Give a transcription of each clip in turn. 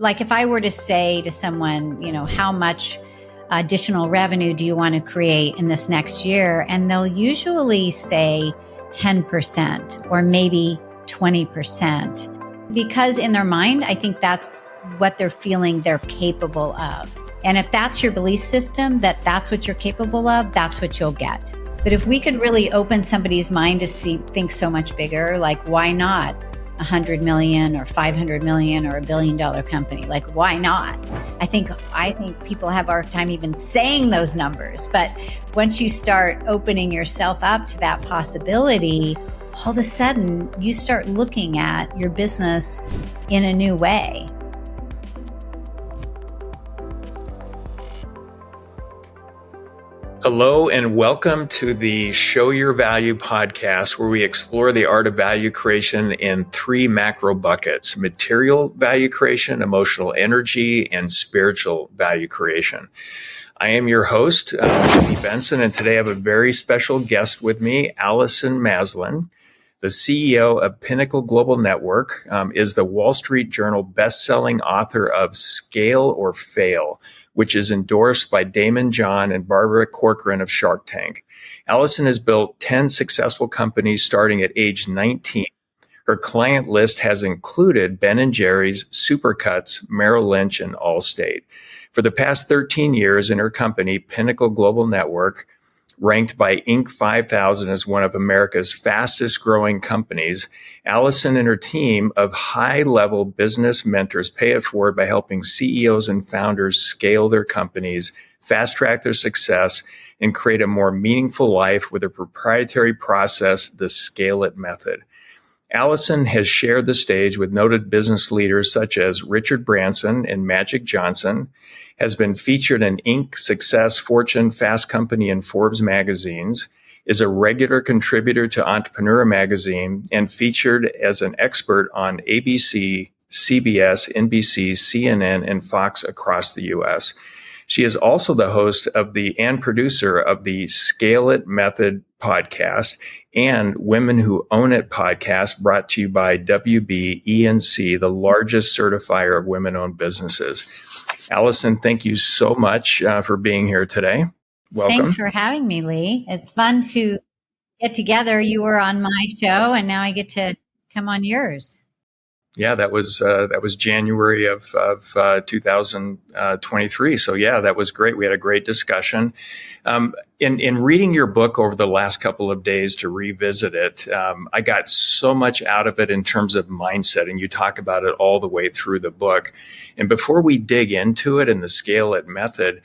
like if I were to say to someone, how much additional revenue do you want to create in this next year? And they'll usually say 10% or maybe 20%, because in their mind, I think that's what they're feeling they're capable of. And if that's your belief system, that's what you're capable of, that's what you'll get. But if we could really open somebody's mind to think so much bigger, like why not 100 million or 500 million or $1 billion company? Like, why not? I think people have a hard time even saying those numbers. But once you start opening yourself up to that possibility, all of a sudden you start looking at your business in a new way. Hello and welcome to the Show Your Value podcast, where we explore the art of value creation in three macro buckets: material value creation, emotional energy, and spiritual value creation. I am your host, Jimmy Benson, and today I have a very special guest with me, Allison Maslin. The CEO of Pinnacle Global Network, is the Wall Street Journal best-selling author of Scale or Fail, which is endorsed by Damon John and Barbara Corcoran of Shark Tank. Allison has built 10 successful companies starting at age 19. Her client list has included Ben & Jerry's, Supercuts, Merrill Lynch, and Allstate. For the past 13 years in her company, Pinnacle Global Network, ranked by Inc. 5000 as one of America's fastest growing companies, Allison and her team of high-level business mentors pay it forward by helping CEOs and founders scale their companies, fast-track their success, and create a more meaningful life with a proprietary process, the skillet method. Allison has shared the stage with noted business leaders such as Richard Branson and Magic Johnson, has been featured in Inc., Success, Fortune, Fast Company, and Forbes magazines, is a regular contributor to Entrepreneurial magazine, and featured as an expert on ABC, CBS, NBC, CNN, and Fox across the U.S. She is also the host of and producer of the Skillet Method podcast and Women Who Own It podcast, brought to you by WBENC, the largest certifier of women-owned businesses. Allison, thank you so much for being here today. Welcome. Thanks for having me, Lee. It's fun to get together. You were on my show, and now I get to come on yours. Yeah, that was January of 2023. So yeah, that was great. We had a great discussion. In reading your book over the last couple of days to revisit it, I got so much out of it in terms of mindset, and you talk about it all the way through the book. And before we dig into it and the Skillet method,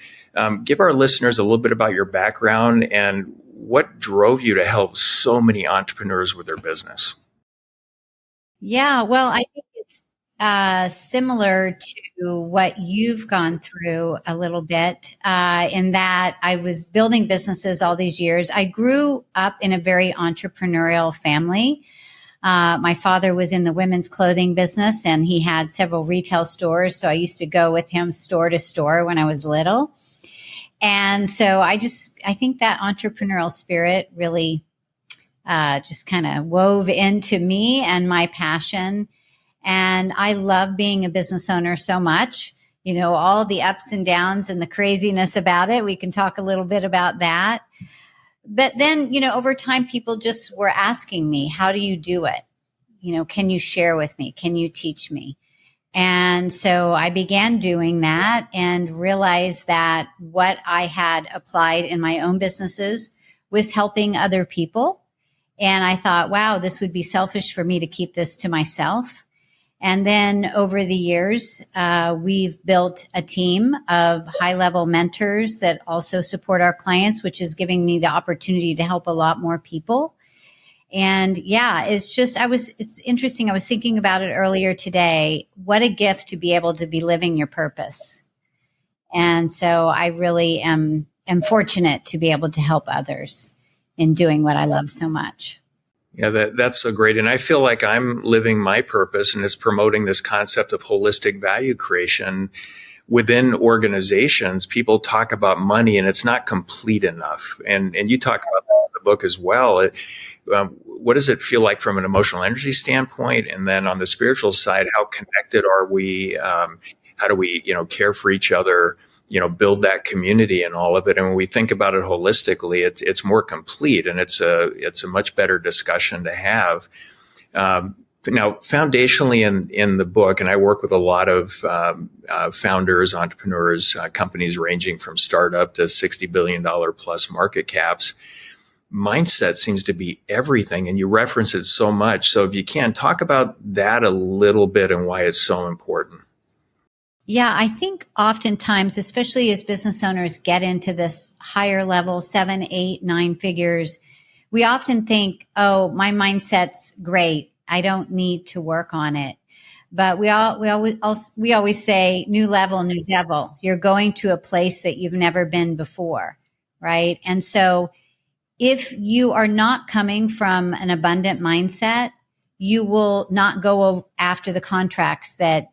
give our listeners a little bit about your background and what drove you to help so many entrepreneurs with their business. Yeah, well, I think it's similar to what you've gone through a little bit, in that I was building businesses all these years. I grew up in a very entrepreneurial family. My father was in the women's clothing business, and he had several retail stores. So I used to go with him store to store when I was little. And so I think that entrepreneurial spirit really just kind of wove into me and my passion. And I love being a business owner so much, all the ups and downs and the craziness about it. We can talk a little bit about that. But then, over time, people just were asking me, how do you do it? Can you share with me? Can you teach me? And so I began doing that and realized that what I had applied in my own businesses was helping other people. And I thought, wow, this would be selfish for me to keep this to myself. And then over the years, we've built a team of high-level mentors that also support our clients, which is giving me the opportunity to help a lot more people. And yeah, it's interesting. I was thinking about it earlier today. What a gift to be able to be living your purpose. And so I really am fortunate to be able to help others in doing what I love so much. Yeah, that's so great. And I feel like I'm living my purpose, and it's promoting this concept of holistic value creation, within organizations, people talk about money and it's not complete enough. And you talk about this in the book as well. What does it feel like from an emotional energy standpoint? And then on the spiritual side, how connected are we? How do we, care for each other, build that community and all of it? And when we think about it holistically, it's more complete, and it's a much better discussion to have. Now, foundationally in the book, and I work with a lot of founders, entrepreneurs, companies ranging from startup to $60 billion plus market caps, mindset seems to be everything, and you reference it so much. So if you can, talk about that a little bit and why it's so important. Yeah, I think oftentimes, especially as business owners get into this higher level, 7, 8, 9 figures, we often think, oh, my mindset's great, I don't need to work on it. But we always say, new level, new devil. You're going to a place that you've never been before, right? And so if you are not coming from an abundant mindset, you will not go after the contracts that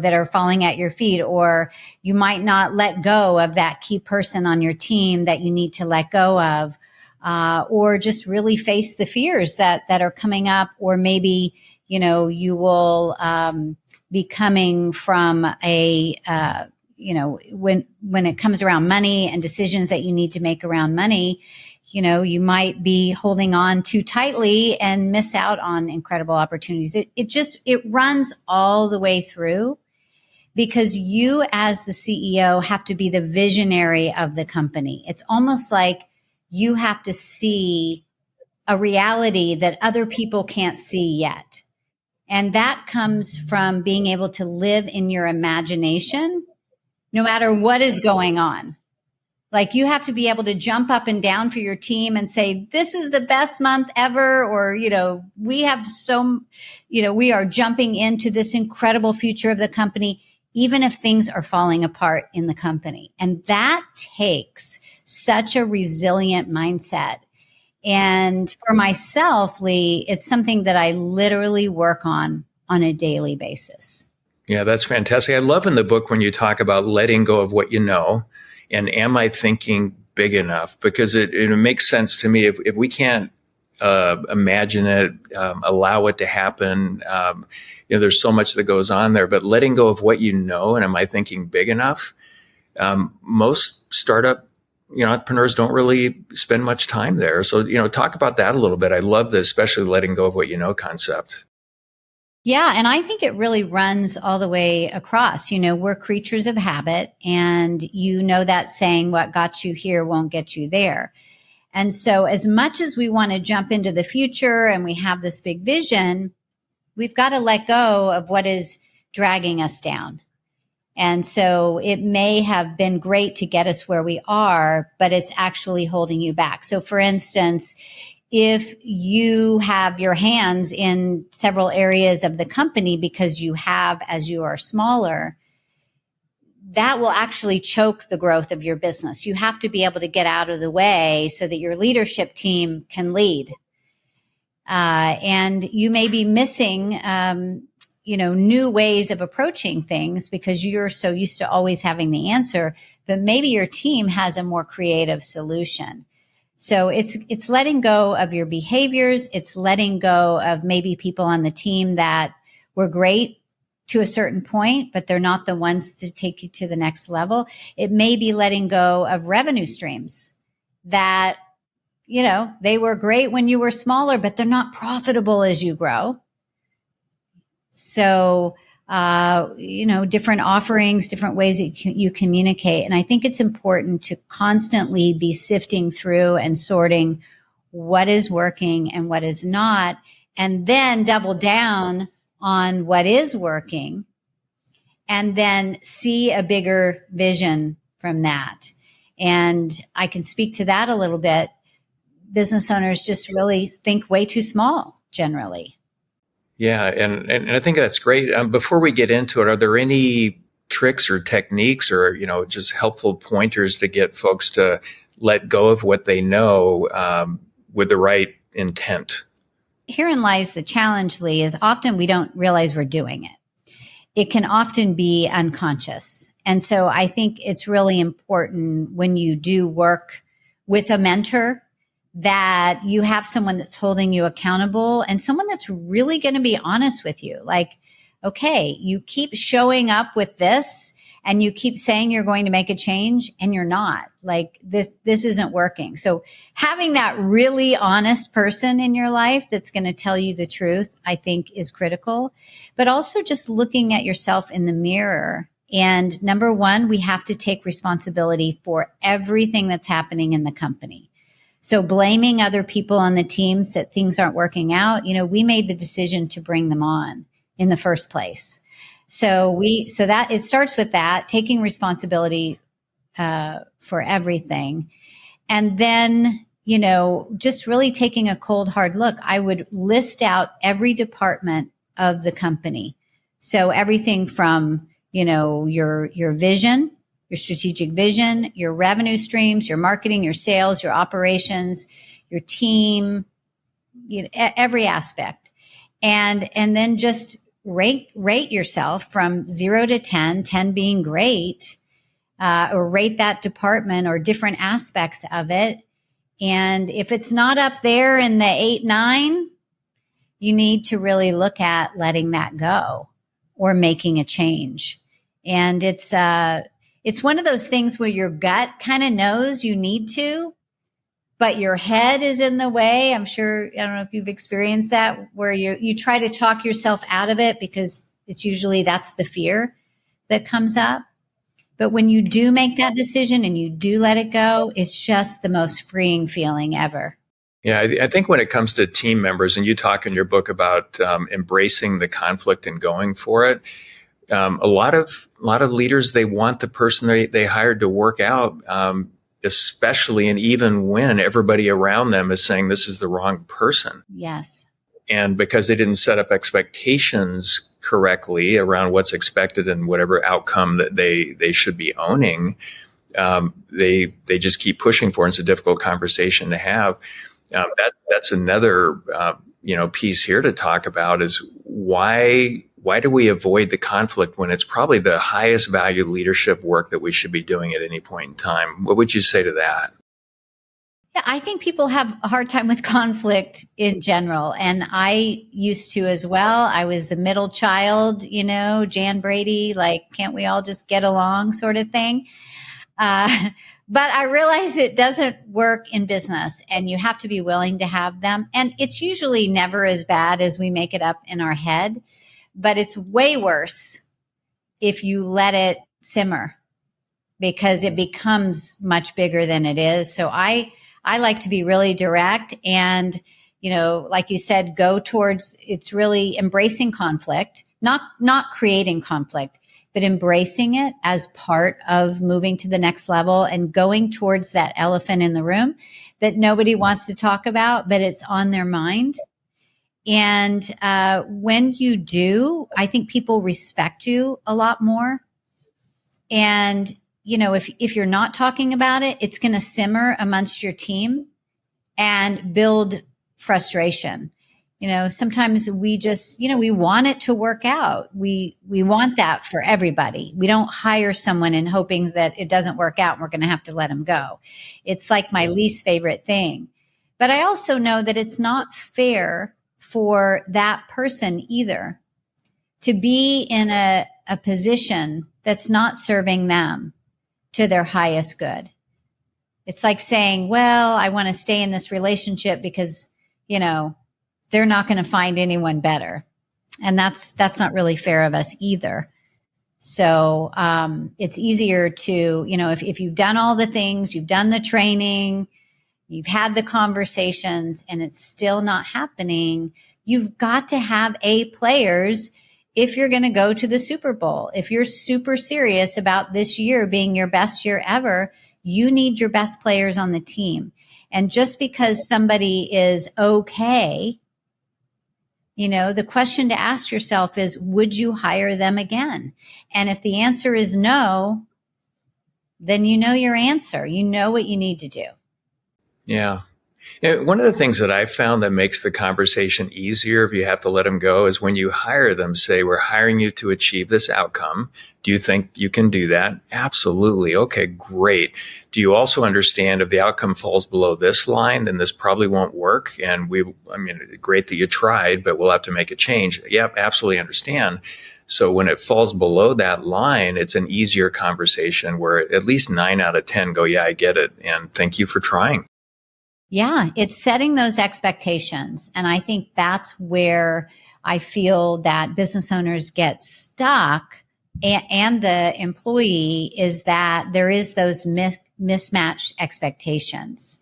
are falling at your feet, or you might not let go of that key person on your team that you need to let go of, or just really face the fears that are coming up, or maybe, you will be coming from a, when it comes around money and decisions that you need to make around money, you might be holding on too tightly and miss out on incredible opportunities. It runs all the way through, because you as the CEO have to be the visionary of the company. It's almost like you have to see a reality that other people can't see yet. And that comes from being able to live in your imagination, no matter what is going on. Like, you have to be able to jump up and down for your team and say, this is the best month ever. Or, we are jumping into this incredible future of the company, even if things are falling apart in the company. And that takes such a resilient mindset. And for myself, Lee, it's something that I literally work on a daily basis. Yeah, that's fantastic. I love in the book when you talk about letting go of what you know. And am I thinking big enough? Because it makes sense to me. If we can't imagine it, allow it to happen, there's so much that goes on there. But letting go of what you know, and am I thinking big enough? Most startup entrepreneurs don't really spend much time there. So, talk about that a little bit. I love this, especially letting go of what you know concept. Yeah. And I think it really runs all the way across. We're creatures of habit, and that saying, what got you here won't get you there. And so as much as we want to jump into the future and we have this big vision, we've got to let go of what is dragging us down. And so it may have been great to get us where we are, but it's actually holding you back. So for instance, if you have your hands in several areas of the company because you have, as you are smaller, that will actually choke the growth of your business. You have to be able to get out of the way so that your leadership team can lead. And you may be missing, new ways of approaching things because you're so used to always having the answer, but maybe your team has a more creative solution. So it's letting go of your behaviors. It's letting go of maybe people on the team that were great to a certain point, but they're not the ones to take you to the next level. It may be letting go of revenue streams that, they were great when you were smaller, but they're not profitable as you grow. So, different offerings, different ways that you communicate. And I think it's important to constantly be sifting through and sorting what is working and what is not, and then double down on what is working, and then see a bigger vision from that. And I can speak to that a little bit. Business owners just really think way too small generally. Yeah, and I think that's great. Before we get into it, are there any tricks or techniques or, just helpful pointers to get folks to let go of what they know with the right intent? Herein lies the challenge, Lee, is often we don't realize we're doing it. it can often be unconscious. And so I think it's really important when you do work with a mentor that you have someone that's holding you accountable and someone that's really going to be honest with you. Like, okay, you keep showing up with this and you keep saying you're going to make a change and you're not. Like this isn't working. So having that really honest person in your life that's going to tell you the truth, I think is critical, but also just looking at yourself in the mirror. And number one, we have to take responsibility for everything that's happening in the company. So blaming other people on the teams that things aren't working out, we made the decision to bring them on in the first place. So that it starts with that, taking responsibility for everything. And then, just really taking a cold, hard look. I would list out every department of the company. So everything from, your vision, your strategic vision, your revenue streams, your marketing, your sales, your operations, your team, every aspect. And then just rate yourself from 0 to 10, 10 being great, or rate that department or different aspects of it. And if it's not up there in the 8, 9, you need to really look at letting that go or making a change. And it's one of those things where your gut kind of knows you need to, but your head is in the way. I don't know if you've experienced that, where you try to talk yourself out of it because it's usually that's the fear that comes up. But when you do make that decision and you do let it go, it's just the most freeing feeling ever. Yeah, I think when it comes to team members, and you talk in your book about embracing the conflict and going for it, a lot of leaders, they want the person they hired to work out, especially and even when everybody around them is saying this is the wrong person. Yes. And because they didn't set up expectations correctly around what's expected and whatever outcome that they should be owning, they just keep pushing for it. It's a difficult conversation to have. That's another piece here to talk about is why do we avoid the conflict when it's probably the highest value leadership work that we should be doing at any point in time? What would you say to that? Yeah, I think people have a hard time with conflict in general. And I used to as well. I was the middle child, Jan Brady, like, can't we all just get along sort of thing? But I realize it doesn't work in business and you have to be willing to have them. And it's usually never as bad as we make it up in our head, but it's way worse if you let it simmer because it becomes much bigger than it is. So I like to be really direct and, like you said, go towards, it's really embracing conflict, not creating conflict, but embracing it as part of moving to the next level and going towards that elephant in the room that nobody wants to talk about, but it's on their mind. And when you do, I think people respect you a lot more. And, if you're not talking about it, it's going to simmer amongst your team and build frustration. Sometimes we just, we want it to work out. We want that for everybody. We don't hire someone in hoping that it doesn't work out and we're going to have to let them go. It's like my least favorite thing. But I also know that it's not fair for that person either to be in a position that's not serving them to their highest good. It's like saying, well, I want to stay in this relationship because, they're not going to find anyone better. And that's not really fair of us either. So it's easier to, if you've done all the things, you've done the training, you've had the conversations and it's still not happening, you've got to have A players if you're going to go to the Super Bowl. If you're super serious about this year being your best year ever, you need your best players on the team. And just because somebody is okay, the question to ask yourself is, would you hire them again? And if the answer is no, then you know your answer. You know what you need to do. Yeah. And one of the things that I've found that makes the conversation easier if you have to let them go is when you hire them, say, we're hiring you to achieve this outcome. Do you think you can do that? Absolutely. Okay, great. Do you also understand if the outcome falls below this line, then this probably won't work? And great that you tried, but we'll have to make a change. Yep, absolutely understand. So when it falls below that line, it's an easier conversation where at least 9 out of 10 go, yeah, I get it. And thank you for trying. Yeah, it's setting those expectations. And I think that's where I feel that business owners get stuck and the employee is that there is those mismatched expectations.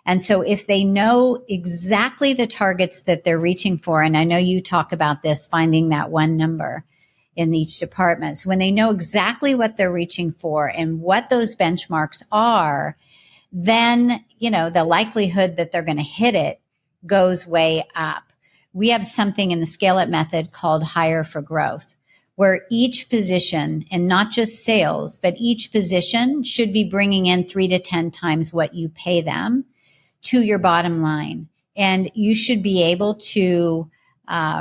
And so if they know exactly the targets that they're reaching for, and I know you talk about this, finding that one number in each department. So when they know exactly what they're reaching for and what those benchmarks are, then, the likelihood that they're going to hit it goes way up. We have something in the skillet method called hire for growth, where each position, and not just sales, but each position should be bringing in 3 to 10 times what you pay them to your bottom line. And you should be able to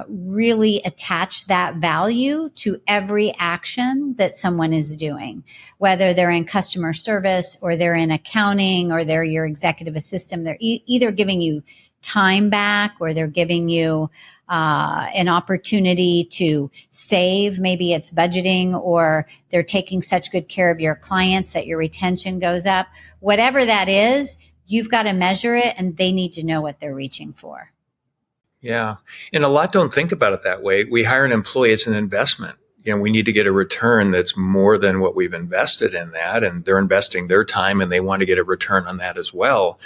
really attach that value to every action that someone is doing, whether they're in customer service or they're in accounting or they're your executive assistant. They're either giving you time back or they're giving you an opportunity to save. Maybe it's budgeting or they're taking such good care of your clients that your retention goes up. Whatever that is, you've got to measure it and they need to know what they're reaching for. Yeah. And a lot don't think about it that way. We hire an employee, it's an investment. We need to get a return that's more than what we've invested in that. And they're investing their time and they want to get a return on that as well.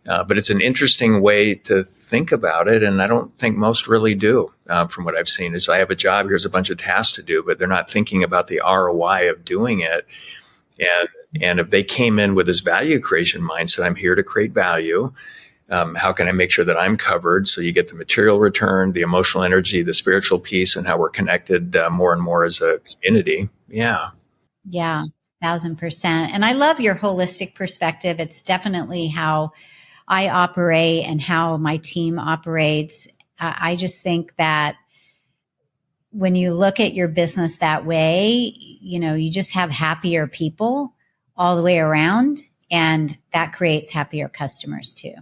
But it's an interesting way to think about it. And I don't think most really do, from what I've seen is I have a job, here's a bunch of tasks to do, but they're not thinking about the ROI of doing it. And if they came in with this value creation mindset, I'm here to create value. How can I make sure that I'm covered? So you get the material return, the emotional energy, the spiritual piece, and how we're connected more and more as a community. Yeah. Yeah, 1,000%. And I love your holistic perspective. It's definitely how I operate and how my team operates. I just think that when you look at your business that way, you just have happier people all the way around, and that creates happier customers too.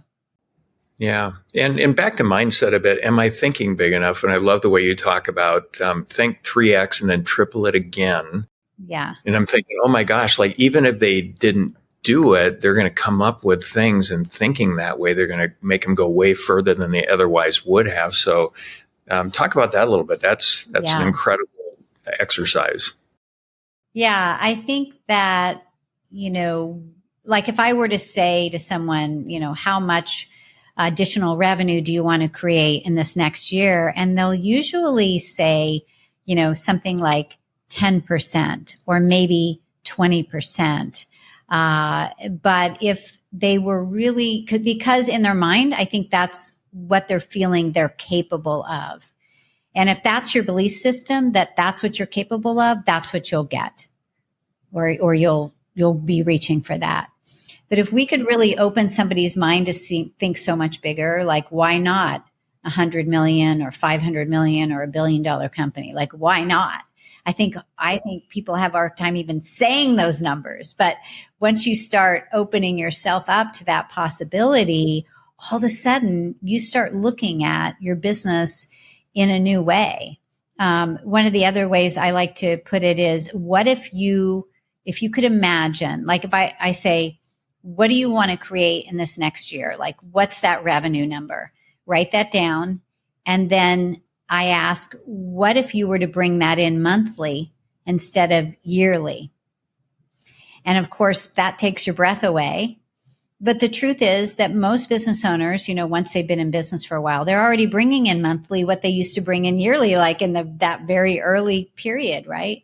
Yeah. And back to mindset a bit. Am I thinking big enough? And I love the way you talk about think 3X and then triple it again. Yeah. And I'm thinking, oh my gosh, like even if they didn't do it, they're going to come up with things and thinking that way. They're going to make them go way further than they otherwise would have. So talk about that a little bit. That's an incredible exercise. Yeah. I think that, like if I were to say to someone, how much additional revenue do you want to create in this next year? And they'll usually say, something like 10% or maybe 20%. But if they were really, because in their mind, I think that's what they're feeling they're capable of. And if that's your belief system, that's what you're capable of, that's what you'll get, or you'll be reaching for that. But if we could really open somebody's mind to think so much bigger, like why not 100 million or 500 million or $1 billion company? Like why not? I think people have a hard time even saying those numbers. But once you start opening yourself up to that possibility, all of a sudden you start looking at your business in a new way. One of the other ways I like to put it is, what if you could imagine, like if I say, what do you want to create in this next year? Like, what's that revenue number? Write that down. And then I ask, what if you were to bring that in monthly instead of yearly? And of course, that takes your breath away. But the truth is that most business owners, once they've been in business for a while, they're already bringing in monthly what they used to bring in yearly, like in that very early period, right?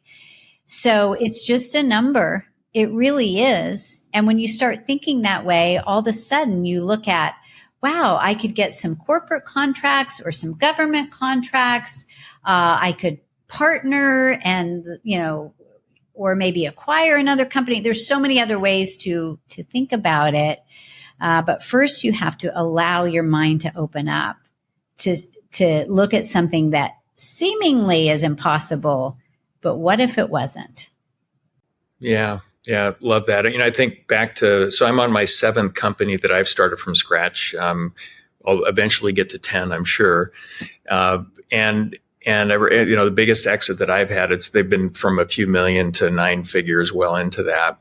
So it's just a number. It really is. And when you start thinking that way, all of a sudden you look at, wow, I could get some corporate contracts or some government contracts. I could partner and, or maybe acquire another company. There's so many other ways to think about it. But first you have to allow your mind to open up to look at something that seemingly is impossible, but what if it wasn't? Yeah. Yeah. Love that. I think back so I'm on my 7th company that I've started from scratch. I'll eventually get to 10, I'm sure. And the biggest exit that I've had, they've been from a few million to 9 figures, well into that.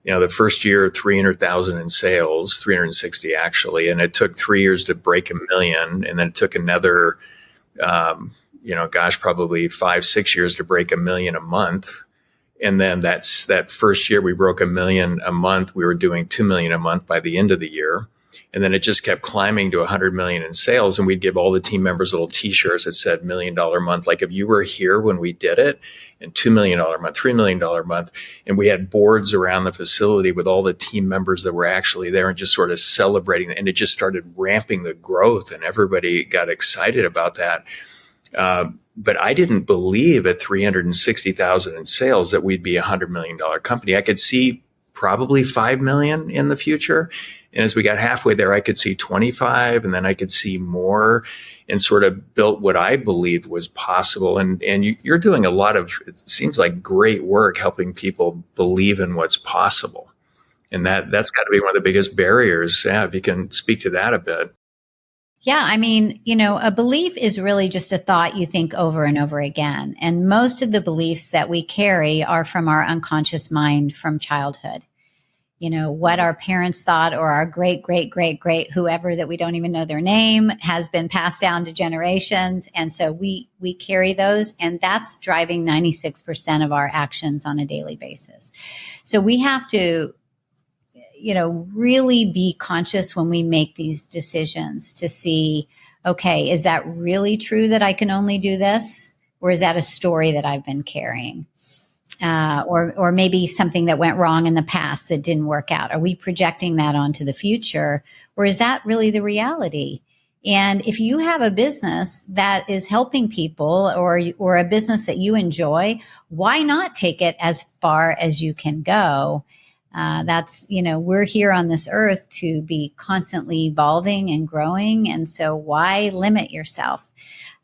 The first year, 300,000 in sales, 360 actually. And it took 3 years to break a million. And then it took another, probably 5-6 years to break a million a month. And then that first year we broke a million a month. We were doing 2 million a month by the end of the year. And then it just kept climbing to 100 million in sales. And we'd give all the team members little t-shirts that said $1 million a month. Like if you were here when we did it, and $2 million a month, $3 million a month. And we had boards around the facility with all the team members that were actually there and just sort of celebrating. And it just started ramping the growth and everybody got excited about that. But I didn't believe at 360,000 in sales that we'd be $100 million company. I could see probably 5 million in the future. And as we got halfway there, I could see 25, and then I could see more, and sort of built what I believed was possible. And you're doing a lot of, it seems like, great work helping people believe in what's possible. And that's got to be one of the biggest barriers. Yeah, if you can speak to that a bit. Yeah, a belief is really just a thought you think over and over again. And most of the beliefs that we carry are from our unconscious mind from childhood. What our parents thought, or our great, great, great, great, whoever that we don't even know their name, has been passed down to generations. And so we carry those, and that's driving 96% of our actions on a daily basis. So we have to, really be conscious when we make these decisions to see, okay, is that really true that I can only do this? Or is that a story that I've been carrying? Or maybe something that went wrong in the past that didn't work out. Are we projecting that onto the future? Or is that really the reality? And if you have a business that is helping people, or a business that you enjoy, why not take it as far as you can go? We're here on this earth to be constantly evolving and growing. And so why limit yourself?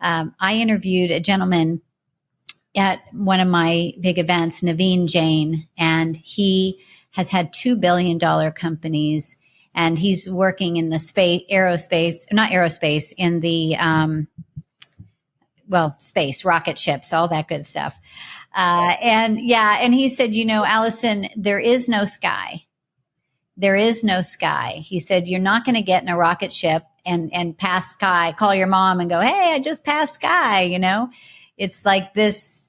I interviewed a gentleman at one of my big events, Naveen Jain, and he has had $2 billion companies, and he's working in the space, in the, space, rocket ships, all that good stuff. And he said, Allison, there is no sky. There is no sky. He said, you're not going to get in a rocket ship and pass sky, call your mom and go, hey, I just passed sky. It's like this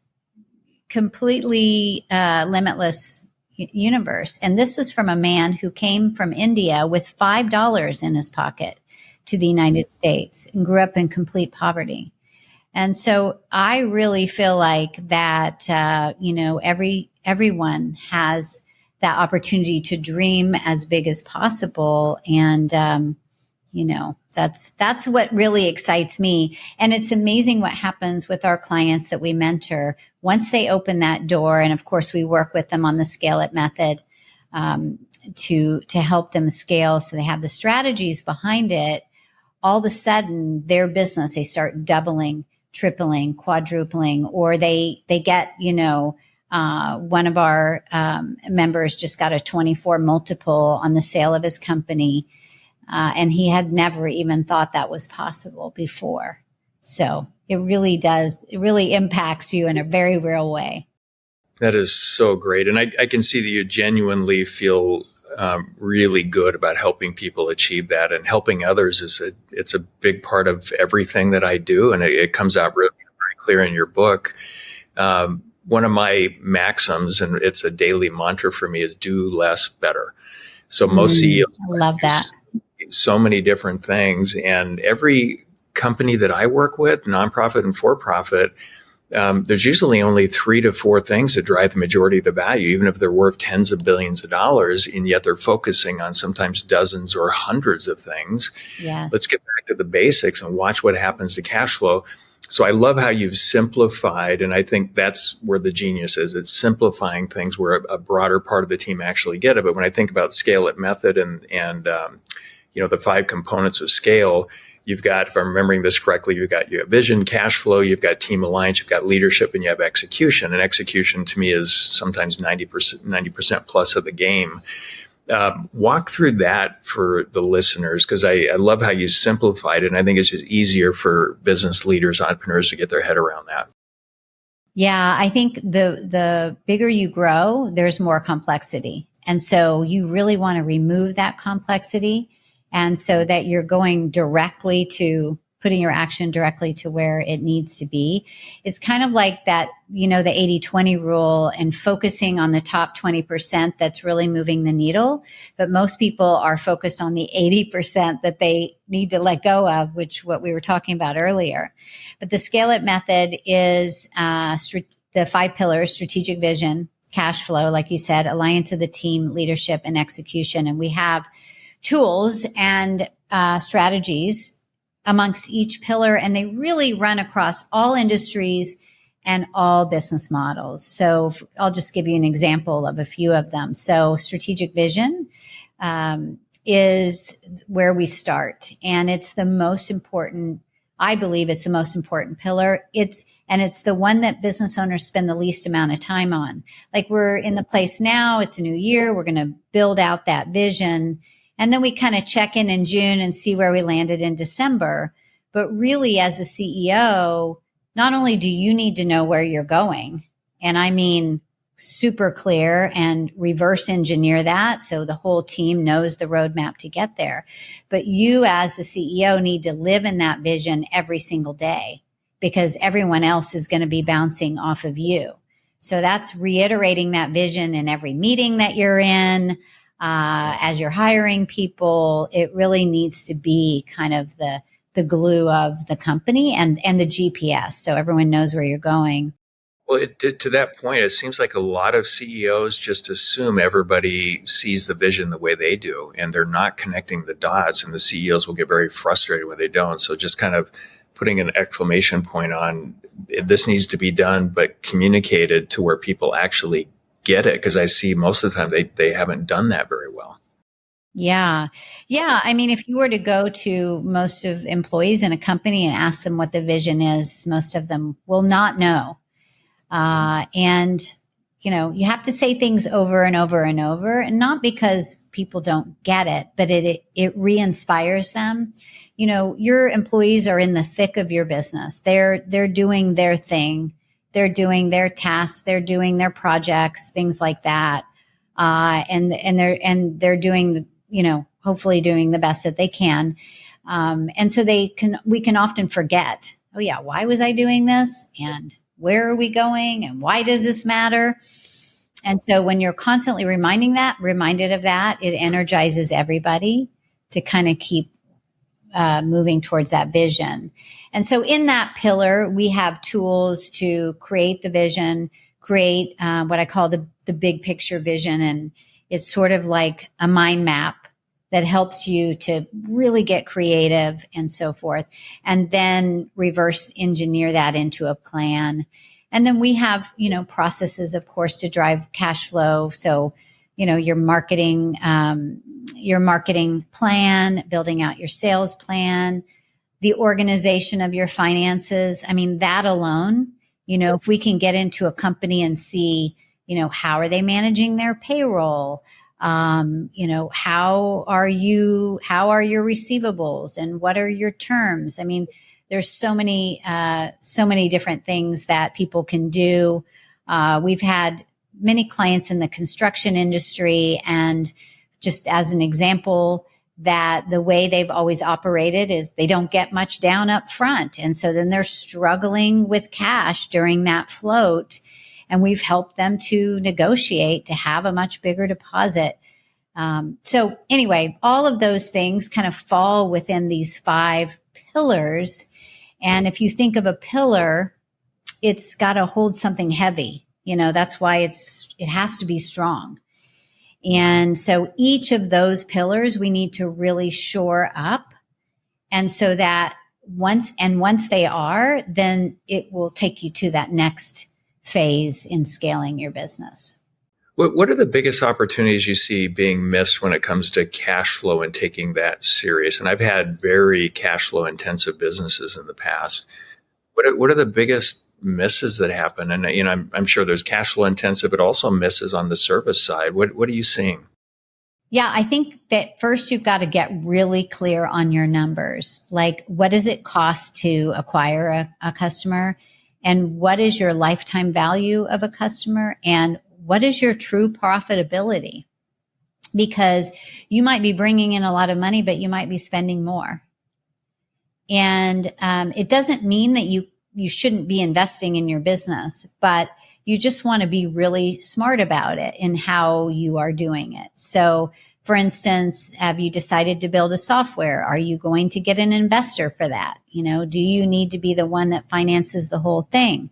completely limitless universe. And this was from a man who came from India with $5 in his pocket to the United States and grew up in complete poverty. And so I really feel like that, everyone has that opportunity to dream as big as possible. And, that's what really excites me. And it's amazing what happens with our clients that we mentor once they open that door. And of course, we work with them on the skillet method, to help them scale. So they have the strategies behind it. All of a sudden, their business, they start doubling, tripling, quadrupling, or they get, one of our members just got a 24 multiple on the sale of his company. And he had never even thought that was possible before. So it really impacts you in a very real way. That is so great. And I can see that you genuinely feel really good about helping people achieve that, and helping others it's a big part of everything that I do. And it comes out really very clear in your book. One of my maxims, and it's a daily mantra for me, is do less better. So most CEOs love that. So many different things, and every company that I work with, nonprofit and for-profit, there's usually only 3 to 4 things that drive the majority of the value, even if they're worth tens of billions of dollars, and yet they're focusing on sometimes dozens or hundreds of things. Yes. Let's get back to the basics and watch what happens to cash flow. So I love how you've simplified, and I think that's where the genius is. It's simplifying things where a broader part of the team actually get it. But when I think about skillet method and the 5 components of scale, you've got, if I'm remembering this correctly, you have vision, cash flow, you've got team alliance, you've got leadership, and you have execution. And execution to me is sometimes 90% plus of the game. Walk through that for the listeners, because I love how you simplified it. And I think it's just easier for business leaders, entrepreneurs to get their head around that. Yeah, I think the bigger you grow, there's more complexity. And so you really want to remove that complexity. And so that you're going directly to putting your action directly to where it needs to be. It's kind of like that, the 80-20 rule and focusing on the top 20% that's really moving the needle. But most people are focused on the 80% that they need to let go of, which what we were talking about earlier. But the skillet method is the 5 pillars: strategic vision, cash flow, like you said, alliance of the team, leadership, and execution. And we have tools and strategies amongst each pillar, and they really run across all industries and all business models. So I'll just give you an example of a few of them. So strategic vision is where we start, and it's the most important. I believe it's the most important pillar. It's the one that business owners spend the least amount of time on. Like, we're in the place now, it's a new year, we're going to build out that vision. And then we kind of check in June and see where we landed in December. But really, as a CEO, not only do you need to know where you're going, and I mean super clear, and reverse engineer that so the whole team knows the roadmap to get there, but you as the CEO need to live in that vision every single day, because everyone else is going to be bouncing off of you. So that's reiterating that vision in every meeting that you're in. As you're hiring people, it really needs to be kind of the glue of the company and the GPS, so everyone knows where you're going. Well, to that point, it seems like a lot of CEOs just assume everybody sees the vision the way they do, and they're not connecting the dots, and the CEOs will get very frustrated when they don't. So just kind of putting an exclamation point on this needs to be done, but communicated to where people actually get it, because I see most of the time they haven't done that very well. Yeah. I mean, if you were to go to most of employees in a company and ask them what the vision is, most of them will not know. And you have to say things over and over and over, and not because people don't get it, but it re-inspires them. Your employees are in the thick of your business. They're doing their thing. They're doing their tasks. They're doing their projects, things like that. And they're doing, hopefully doing the best that they can. And so we can often forget, oh yeah, why was I doing this? And where are we going? And why does this matter? And so when you're constantly reminded of that, it energizes everybody to kind of keep moving towards that vision. And so in that pillar, we have tools to create the vision, create what I call the big picture vision. And it's sort of like a mind map that helps you to really get creative and so forth, and then reverse engineer that into a plan. And then we have, processes, of course, to drive cash flow. So, your marketing plan, building out your sales plan, the organization of your finances. I mean, that alone, if we can get into a company and see, how are they managing their payroll? How are your receivables, and what are your terms? I mean, there's so many different things that people can do. We've had many clients in the construction industry, and just as an example, that the way they've always operated is they don't get much down up front. And so then they're struggling with cash during that float. And we've helped them to negotiate to have a much bigger deposit. So anyway, all of those things kind of fall within these 5 pillars. And if you think of a pillar, it's got to hold something heavy. That's why it has to be strong. And so each of those pillars we need to really shore up. And so that once they are, then it will take you to that next phase in scaling your business. What are the biggest opportunities you see being missed when it comes to cash flow and taking that serious? And I've had very cash flow intensive businesses in the past. What are the biggest misses that happen? And I'm sure there's cash flow intensive, but also misses on the service side. What are you seeing? Yeah, I think that first you've got to get really clear on your numbers. Like, what does it cost to acquire a customer? And what is your lifetime value of a customer? And what is your true profitability? Because you might be bringing in a lot of money, but you might be spending more. And it doesn't mean that you shouldn't be investing in your business, but you just want to be really smart about it in how you are doing it. So, for instance, have you decided to build a software? Are you going to get an investor for that? Do you need to be the one that finances the whole thing?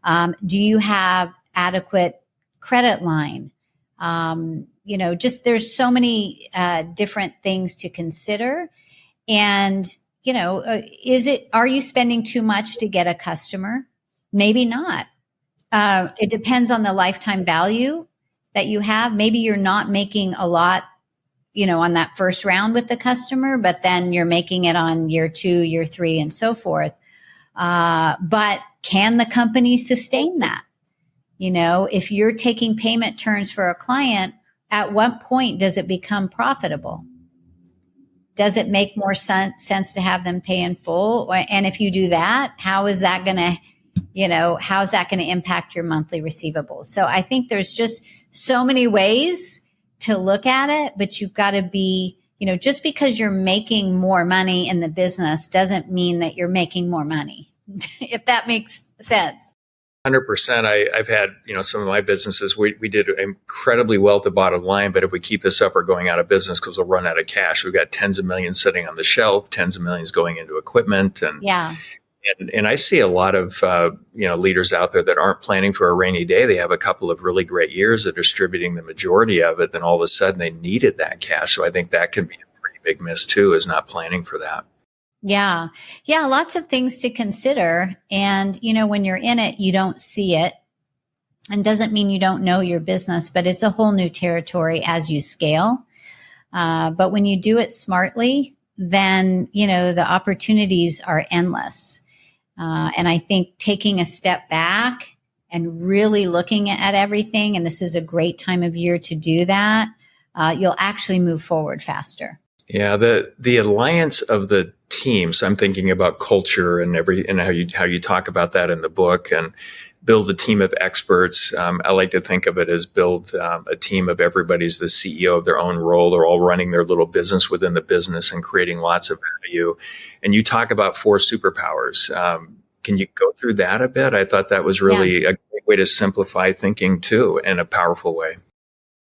Do you have adequate credit line? Just there's so many different things to consider. And, are you spending too much to get a customer? Maybe not. It depends on the lifetime value that you have. Maybe you're not making a lot, on that first round with the customer, but then you're making it on year 2, year 3, and so forth. But can the company sustain that? If you're taking payment terms for a client, at what point does it become profitable? Does it make more sense to have them pay in full? And if you do that, how is that going to impact your monthly receivables? So I think there's just so many ways to look at it, but you've got to be, just because you're making more money in the business doesn't mean that you're making more money, if that makes sense. 100%. I've had, some of my businesses, we did incredibly well at the bottom line, but if we keep this up, we're going out of business because we'll run out of cash. We've got tens of millions sitting on the shelf, tens of millions going into equipment. And I see a lot of, leaders out there that aren't planning for a rainy day. They have a couple of really great years of distributing the majority of it. Then all of a sudden they needed that cash. So I think that can be a pretty big miss too, is not planning for that. Yeah. Yeah. Lots of things to consider. And, when you're in it, you don't see it. And doesn't mean you don't know your business, but it's a whole new territory as you scale. But when you do it smartly, then, the opportunities are endless. And I think taking a step back and really looking at everything, and this is a great time of year to do that, you'll actually move forward faster. Yeah, the alliance of the teams. I'm thinking about culture and how you talk about that in the book, and build a team of experts. I like to think of it as build a team of everybody's the CEO of their own role. They're all running their little business within the business and creating lots of value. And you talk about 4 superpowers. Can you go through that a bit? I thought that was really a great way to simplify thinking too, in a powerful way.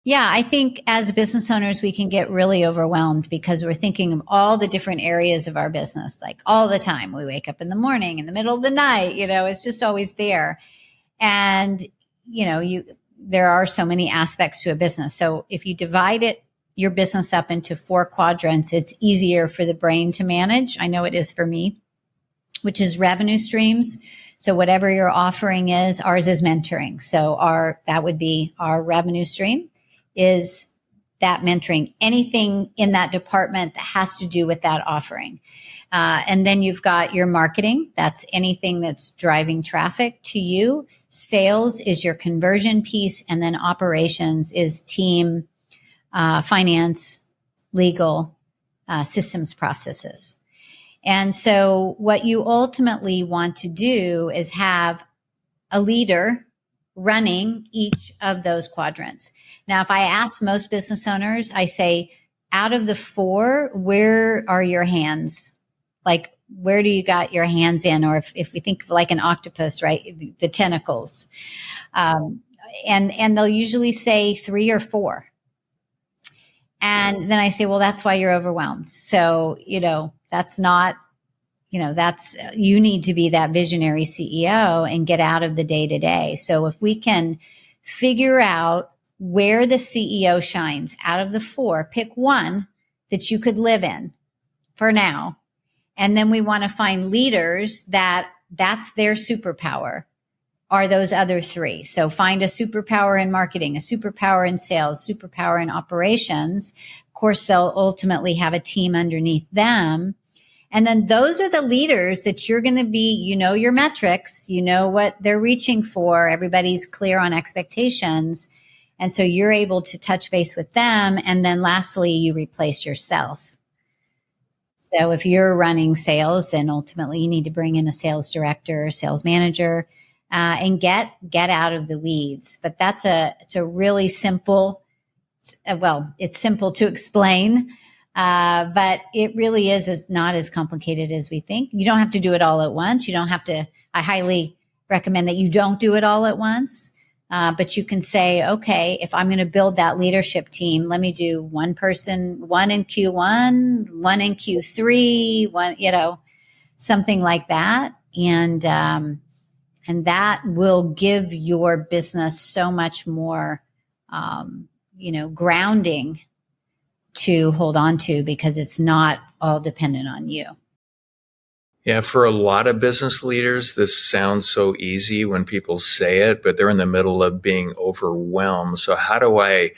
Yeah, I think as business owners, we can get really overwhelmed because we're thinking of all the different areas of our business, like all the time. We wake up in the morning, in the middle of the night, it's just always there. And, there are so many aspects to a business. So if you divide your business up into 4 quadrants, it's easier for the brain to manage. I know it is for me, which is revenue streams. So whatever your offering is, ours is mentoring. So that would be our revenue stream. Is that mentoring, anything in that department that has to do with that offering. And then you've got your marketing. That's anything that's driving traffic to you. Sales is your conversion piece. And then operations is team, finance, legal, systems processes. And so what you ultimately want to do is have a leader running each of those quadrants. Now, if I ask most business owners, I say, out of the 4, where are your hands? Like, where do you got your hands in? Or if we think of like an octopus, right? The tentacles. And they'll usually say 3 or 4. And then I say, well, that's why you're overwhelmed. So, that's not, you need to be that visionary CEO and get out of the day to day. So if we can figure out where the CEO shines out of the 4, pick one that you could live in for now, And then we want to find leaders that's their superpower, are those other three. So find a superpower in marketing, a superpower in sales, superpower in operations. Of course, they'll ultimately have a team underneath them. And then those are the leaders that you're going to be, your metrics, what they're reaching for. Everybody's clear on expectations. And so you're able to touch base with them. And then lastly, you replace yourself. So if you're running sales, then ultimately you need to bring in a sales director, sales manager, and get out of the weeds. But it's a really simple, it's simple to explain, but it really is not as complicated as we think. You don't have to do it all at once. You don't have to. I highly recommend that you don't do it all at once. But you can say, okay, if I'm going to build that leadership team, let me do one person, one in Q1, one in Q3, one, something like that. And that will give your business so much more, grounding to hold on to, because it's not all dependent on you. Yeah, for a lot of business leaders, this sounds so easy when people say it, but they're in the middle of being overwhelmed. So how do I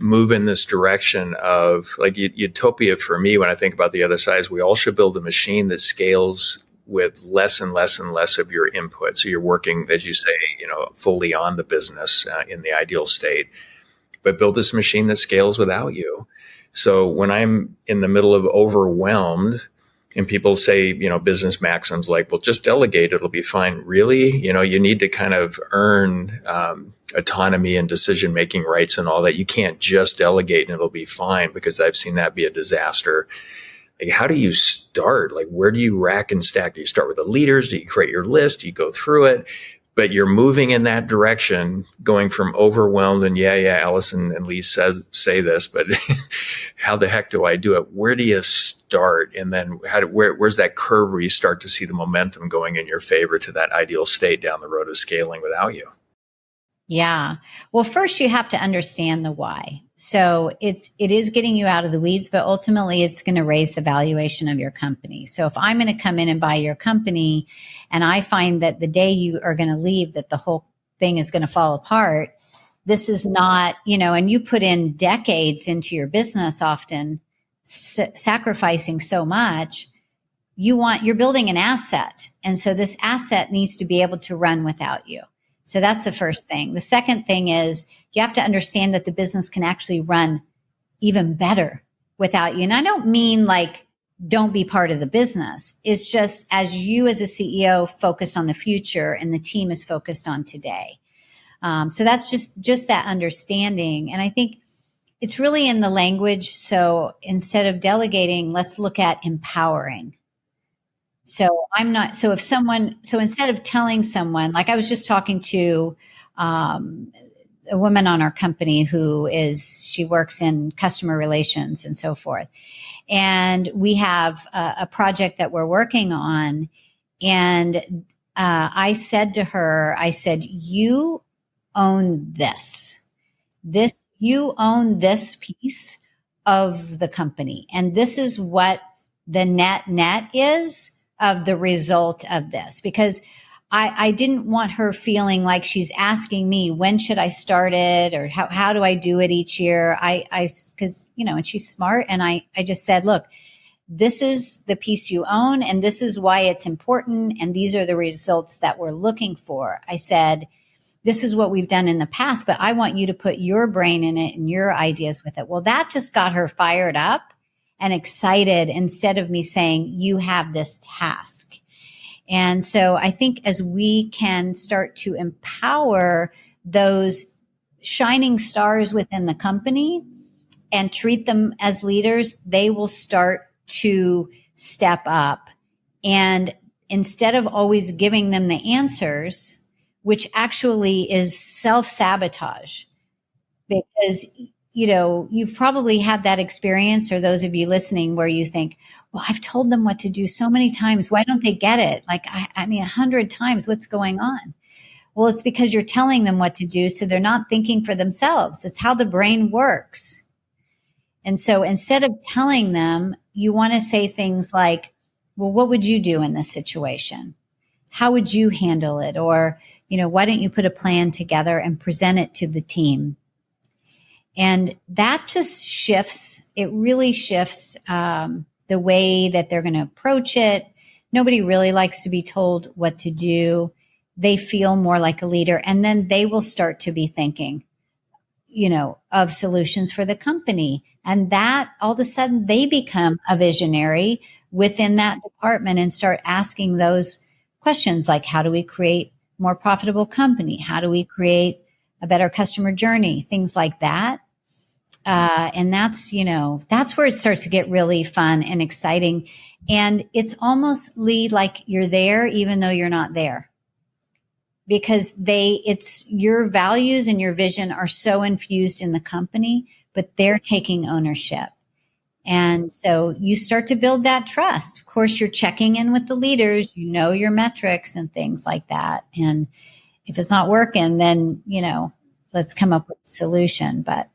move in this direction of, like, utopia for me when I think about the other side is we all should build a machine that scales with less and less and less of your input. So you're working, as you say, fully on the business in the ideal state, but build this machine that scales without you. So when I'm in the middle of overwhelmed and people say, business maxims like, well, just delegate, it'll be fine. Really? You need to kind of earn autonomy and decision-making rights and all that. You can't just delegate and it'll be fine, because I've seen that be a disaster. Like, how do you start? Like, where do you rack and stack? Do you start with the leaders? Do you create your list? Do you go through it? But you're moving in that direction, going from overwhelmed and Allison and Lee say this, but how the heck do I do it? Where do you start? And then where's that curve where you start to see the momentum going in your favor to that ideal state down the road of scaling without you? Yeah. Well, first you have to understand the why. So it is getting you out of the weeds, but ultimately it's going to raise the valuation of your company. So if I'm going to come in and buy your company and I find that the day you are going to leave, that the whole thing is going to fall apart, this is not, and you put in decades into your business, often sacrificing so much, you're building an asset. And so this asset needs to be able to run without you. So that's the first thing. The second thing is you have to understand that the business can actually run even better without you. And I don't mean like, don't be part of the business. It's just as you as a CEO focus on the future and the team is focused on today. So that's just that understanding. And I think it's really in the language. So instead of delegating, let's look at empowering. So instead of telling someone, like I was just talking to a woman on our company she works in customer relations and so forth. And we have a project that we're working on. And I said to her, you own this, you own this piece of the company. And this is what the net is of the result of this, because I didn't want her feeling like she's asking me, when should I start it? Or how do I do it each year? Cause and she's smart. And I just said, look, this is the piece you own and this is why it's important. And these are the results that we're looking for. I said, this is what we've done in the past, but I want you to put your brain in it and your ideas with it. Well, that just got her fired up and excited instead of me saying, you have this task. And so I think as we can start to empower those shining stars within the company and treat them as leaders, they will start to step up. And instead of always giving them the answers, which actually is self-sabotage, because you've probably had that experience, or those of you listening, where you think, well, I've told them what to do so many times. Why don't they get it? Like, 100 times, what's going on? Well, it's because you're telling them what to do. So they're not thinking for themselves. It's how the brain works. And so instead of telling them, you want to say things like, well, what would you do in this situation? How would you handle it? Or, why don't you put a plan together and present it to the team? And that just shifts. It really shifts the way that they're going to approach it. Nobody really likes to be told what to do. They feel more like a leader, and then they will start to be thinking, of solutions for the company. And that all of a sudden they become a visionary within that department and start asking those questions like, how do we create more profitable company? How do we create a better customer journey? Things like that. And that's where it starts to get really fun and exciting. And it's almost, Lee, like you're there, even though you're not there, because it's your values and your vision are so infused in the company, but they're taking ownership. And so you start to build that trust. Of course, you're checking in with the leaders, your metrics and things like that. And if it's not working, then, let's come up with a solution. But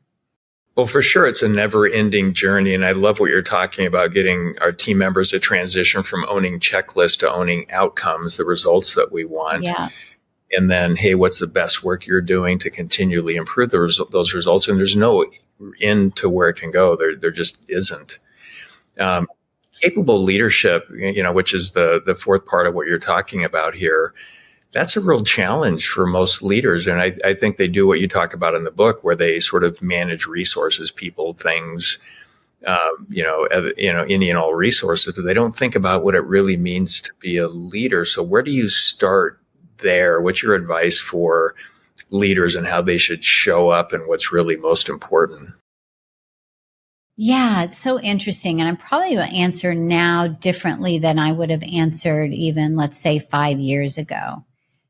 well, for sure, it's a never-ending journey, and I love what you're talking about, getting our team members to transition from owning checklists to owning outcomes, the results that we want. yeah, And then, hey, what's the best work you're doing to continually improve those results? And there's no end to where it can go. There just isn't. Capable leadership, which is the fourth part of what you're talking about here, that's a real challenge for most leaders. And I think they do what you talk about in the book, where they sort of manage resources, people, things, any and all resources, but they don't think about what it really means to be a leader. So where do you start there? What's your advice for leaders and how they should show up and what's really most important? Yeah, it's so interesting. And I'm probably going to answer now differently than I would have answered even, let's say, 5 years ago.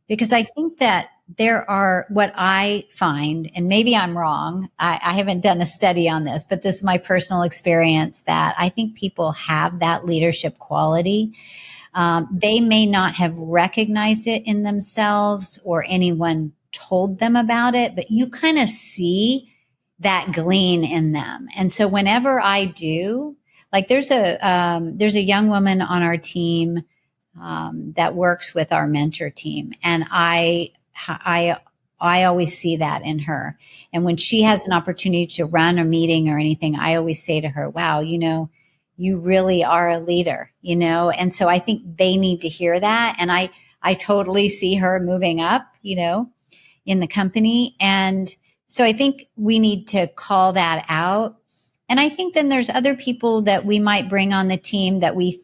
Because I think that there are, what I find, and maybe I'm wrong, I haven't done a study on this, but this is my personal experience, that I think people have that leadership quality. They may not have recognized it in themselves or anyone told them about it, but you kind of see that glean in them. And so whenever I do, like there's a young woman on our team that works with our mentor team, and I always see that in her. And when she has an opportunity to run a meeting or anything, I always say to her, wow, you really are a leader, And so I think they need to hear that. And I totally see her moving up, in the company. And so I think we need to call that out. And I think then there's other people that we might bring on the team that we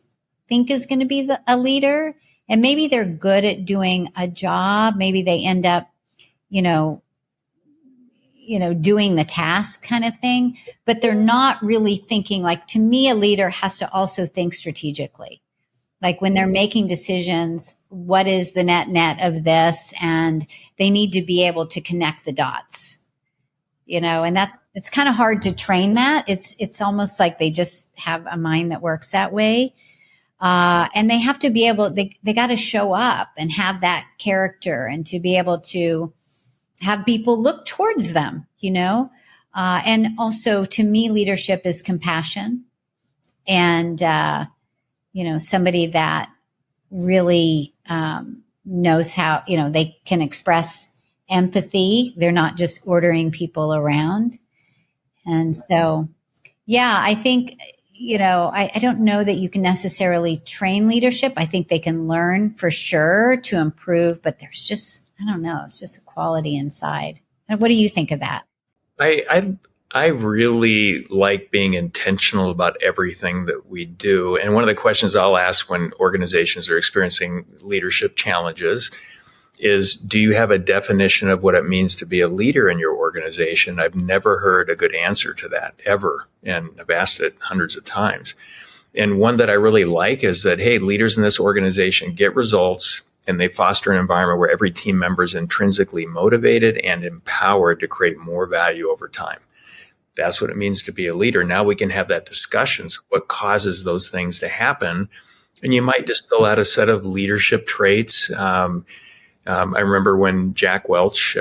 think is going to be a leader. And maybe they're good at doing a job. Maybe they end up, doing the task kind of thing, but they're not really thinking. Like, to me, a leader has to also think strategically. Like when they're making decisions, what is the net of this? And they need to be able to connect the dots, and it's kind of hard to train that. It's almost like they just have a mind that works that way. And they have to be able, they got to show up and have that character, and to be able to have people look towards them, and also, to me, leadership is compassion, and, somebody that really, knows how, they can express empathy. They're not just ordering people around. And so, yeah, I think, I don't know that you can necessarily train leadership. I think they can learn for sure to improve, but there's just, I don't know, it's just a quality inside. And what do you think of that? I really like being intentional about everything that we do. And one of the questions I'll ask when organizations are experiencing leadership challenges is, do you have a definition of what it means to be a leader in your organization? I've never heard a good answer to that ever. And I've asked it hundreds of times. And one that I really like is that, hey, leaders in this organization get results, and they foster an environment where every team member is intrinsically motivated and empowered to create more value over time. That's what it means to be a leader. Now we can have that discussion. So what causes those things to happen? And you might distill out a set of leadership traits. I remember when Jack Welch,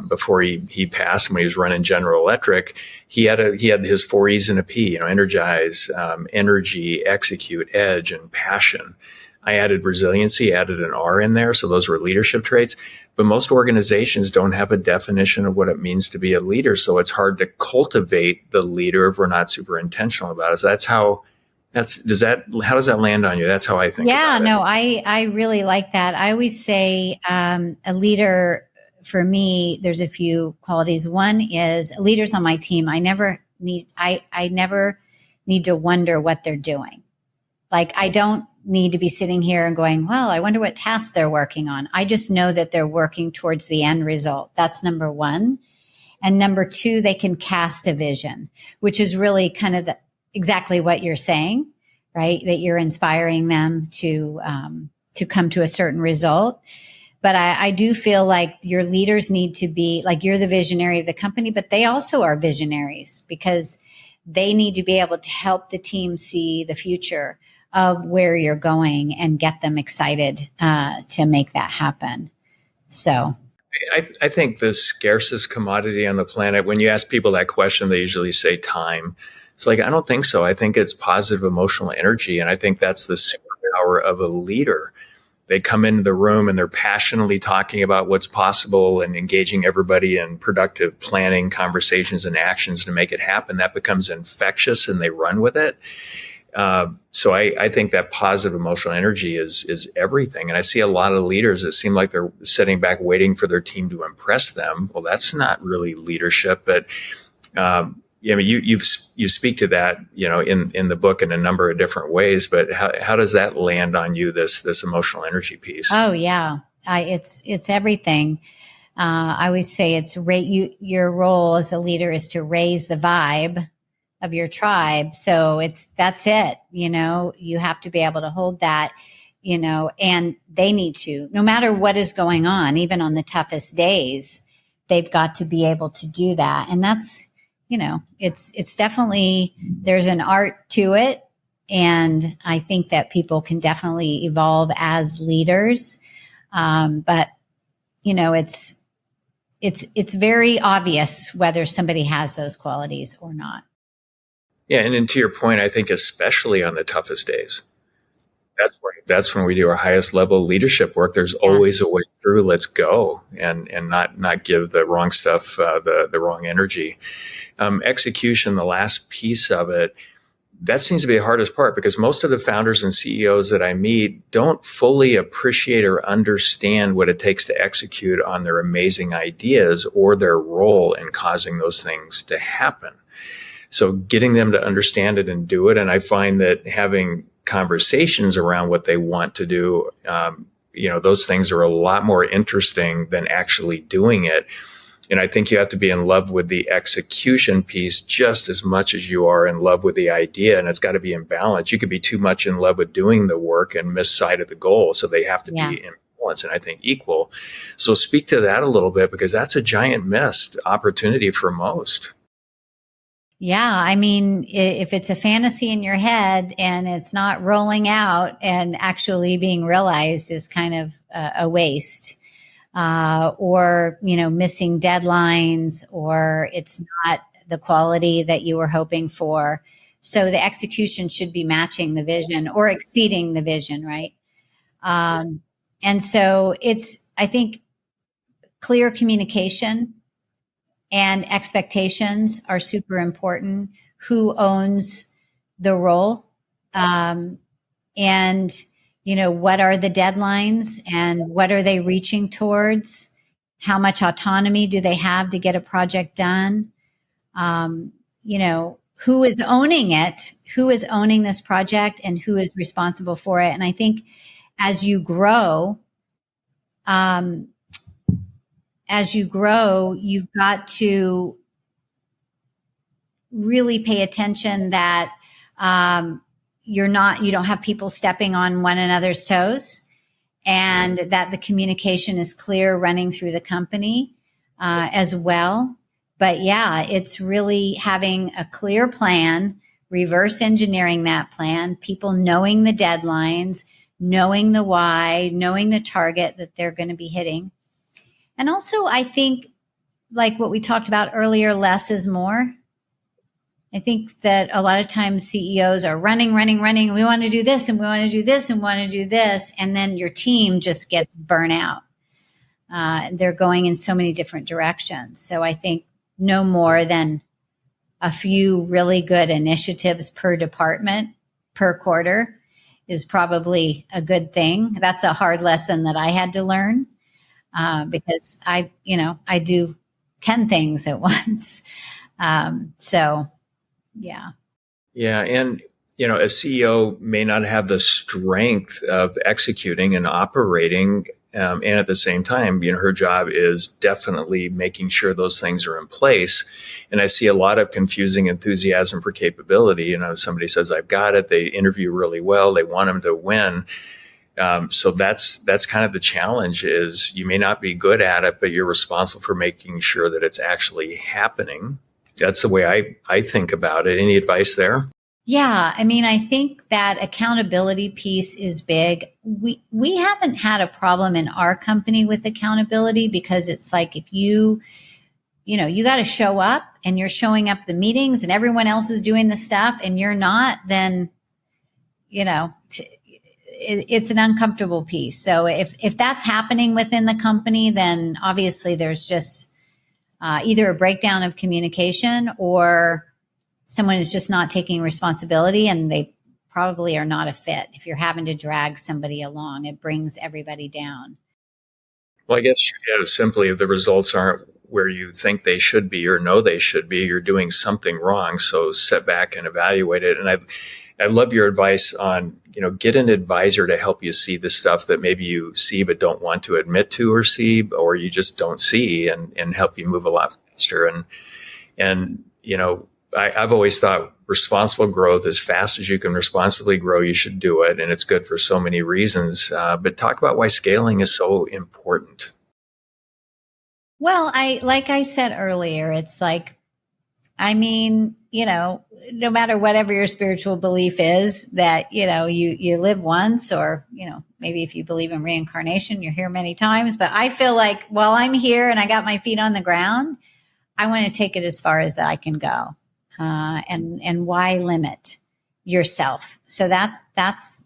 before he passed, when he was running General Electric, he had his 4 E's and a P, energize, energy, execute, edge, and passion. I added resiliency, added an R in there. So those were leadership traits. But most organizations don't have a definition of what it means to be a leader. So it's hard to cultivate the leader if we're not super intentional about it. So how does that land on you? That's how I think about it. No, I really like that. I always say a leader, for me, there's a few qualities. One is leaders on my team. I never need to wonder what they're doing. Like, I don't need to be sitting here and going, well, I wonder what tasks they're working on. I just know that they're working towards the end result. That's number one. And number two, they can cast a vision, which is really kind of exactly what you're saying, right? That you're inspiring them to come to a certain result. But I do feel like your leaders need to be like, you're the visionary of the company, but they also are visionaries, because they need to be able to help the team see the future of where you're going and get them excited to make that happen. So I think the scarcest commodity on the planet, when you ask people that question, they usually say time. It's like, I don't think so. I think it's positive emotional energy. And I think that's the superpower of a leader. They come into the room and they're passionately talking about what's possible and engaging everybody in productive planning, conversations, and actions to make it happen. That becomes infectious and they run with it. So I think that positive emotional energy is everything. And I see a lot of leaders that seem like they're sitting back waiting for their team to impress them. Well, that's not really leadership, but you speak to that, in the book in a number of different ways. But how does that land on you, this emotional energy piece? Oh yeah, it's everything. I always say your role as a leader is to raise the vibe of your tribe. So that's it. You have to be able to hold that, and they need to, no matter what is going on, even on the toughest days, they've got to be able to do that. And that's, it's definitely, there's an art to it. And I think that people can definitely evolve as leaders. But it's very obvious whether somebody has those qualities or not. Yeah, and to your point, I think especially on the toughest days, that's when we do our highest level leadership work. There's always a way through. Let's go and not give the wrong stuff the wrong energy. Execution, the last piece of it, that seems to be the hardest part, because most of the founders and CEOs that I meet don't fully appreciate or understand what it takes to execute on their amazing ideas or their role in causing those things to happen. So getting them to understand it and do it. And I find that having conversations around what they want to do, those things are a lot more interesting than actually doing it. And I think you have to be in love with the execution piece just as much as you are in love with the idea. And it's got to be in balance. You could be too much in love with doing the work and miss sight of the goal. So they have to be in balance, and I think equal. So speak to that a little bit, because that's a giant missed opportunity for most. Yeah. I mean, if it's a fantasy in your head and it's not rolling out and actually being realized, is kind of a waste. Or missing deadlines, or it's not the quality that you were hoping for. So the execution should be matching the vision or exceeding the vision, right? And so I think clear communication and expectations are super important. Who owns the role? And what are the deadlines and what are they reaching towards? How much autonomy do they have to get a project done? Who is owning it? Who is owning this project and who is responsible for it? And I think as you grow, you've got to really pay attention that, you don't have people stepping on one another's toes, and that the communication is clear running through the company, as well. But yeah, it's really having a clear plan, reverse engineering that plan, people knowing the deadlines, knowing the why, knowing the target that they're going to be hitting. And also, I think, like what we talked about earlier, less is more. I think that a lot of times CEOs are running. We want to do this and we want to do this and we want to do this. And then your team just gets burnt out. They're going in so many different directions. So I think no more than a few really good initiatives per department per quarter is probably a good thing. That's a hard lesson that I had to learn because I do 10 things at once. So, yeah. Yeah. And, a CEO may not have the strength of executing and operating. And at the same time, her job is definitely making sure those things are in place. And I see a lot of confusing enthusiasm for capability. Somebody says, I've got it. They interview really well. They want them to win. So that's kind of the challenge is you may not be good at it, but you're responsible for making sure that it's actually happening. That's the way I think about it. Any advice there? Yeah. I mean, I think that accountability piece is big. We haven't had a problem in our company with accountability because it's like if you got to show up and you're showing up the meetings and everyone else is doing the stuff and you're not, then, it's an uncomfortable piece. So if that's happening within the company, then obviously there's just either a breakdown of communication or someone is just not taking responsibility and they probably are not a fit. If you're having to drag somebody along, it brings everybody down. Well, I guess simply if the results aren't where you think they should be or know they should be, you're doing something wrong. So sit back and evaluate it. And I love your advice on, get an advisor to help you see the stuff that maybe you see but don't want to admit to or see, or you just don't see and help you move a lot faster. And I've always thought responsible growth, as fast as you can responsibly grow, you should do it. And it's good for so many reasons. But talk about why scaling is so important. Well, like I said earlier, it's like, no matter whatever your spiritual belief is that, you live once or, maybe if you believe in reincarnation, you're here many times. But I feel like while I'm here and I got my feet on the ground, I want to take it as far as I can go. And why limit yourself? So that's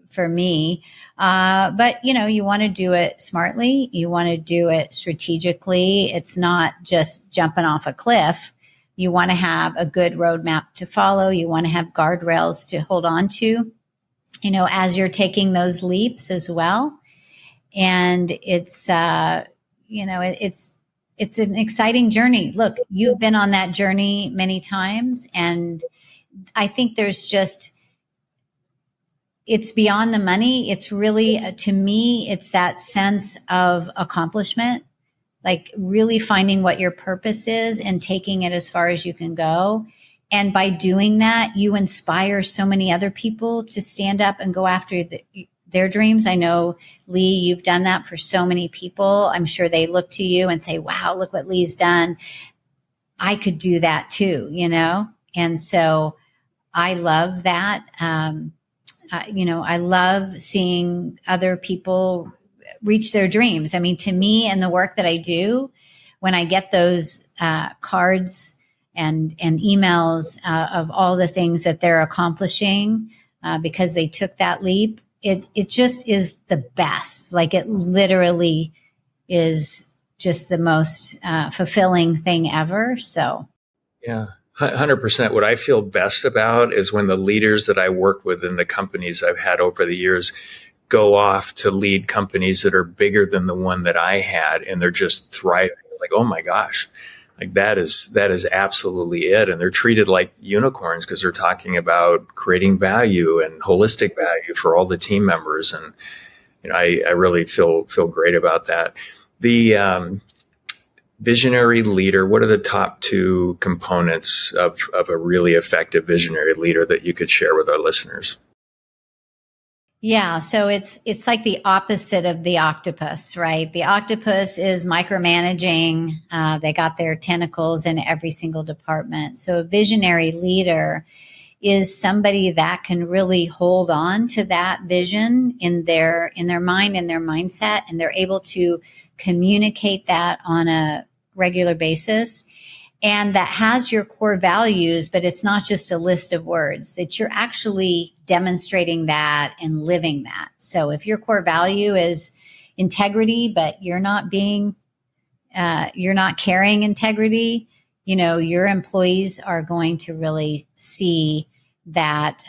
for me. But you want to do it smartly. You want to do it strategically. It's not just jumping off a cliff. You want to have a good roadmap to follow. You want to have guardrails to hold on to, as you're taking those leaps as well. And it's an exciting journey. Look, you've been on that journey many times. And I think it's beyond the money. It's really, to me, it's that sense of accomplishment, like really finding what your purpose is and taking it as far as you can go. And by doing that, you inspire so many other people to stand up and go after their dreams. I know, Lee, you've done that for so many people. I'm sure they look to you and say, wow, look what Lee's done. I could do that too, And so I love that. I love seeing other people reach their dreams. I mean, to me and the work that I do, when I get those cards and emails of all the things that they're accomplishing because they took that leap, it just is the best. Like it literally is just the most fulfilling thing ever. So, yeah, 100%. What I feel best about is when the leaders that I work with in the companies I've had over the years go off to lead companies that are bigger than the one that I had, and they're just thriving. It's like, oh my gosh, like that is absolutely it. And they're treated like unicorns because they're talking about creating value and holistic value for all the team members. And I really feel great about that. The visionary leader, what are the top two components of a really effective visionary leader that you could share with our listeners? Yeah, so it's like the opposite of the octopus, right? The octopus is micromanaging. They got their tentacles in every single department. So a visionary leader is somebody that can really hold on to that vision in their mind and their mindset, and they're able to communicate that on a regular basis, and that has your core values, but it's not just a list of words, that you're actually demonstrating that and living that. So if your core value is integrity, but you're not carrying integrity, your employees are going to really see that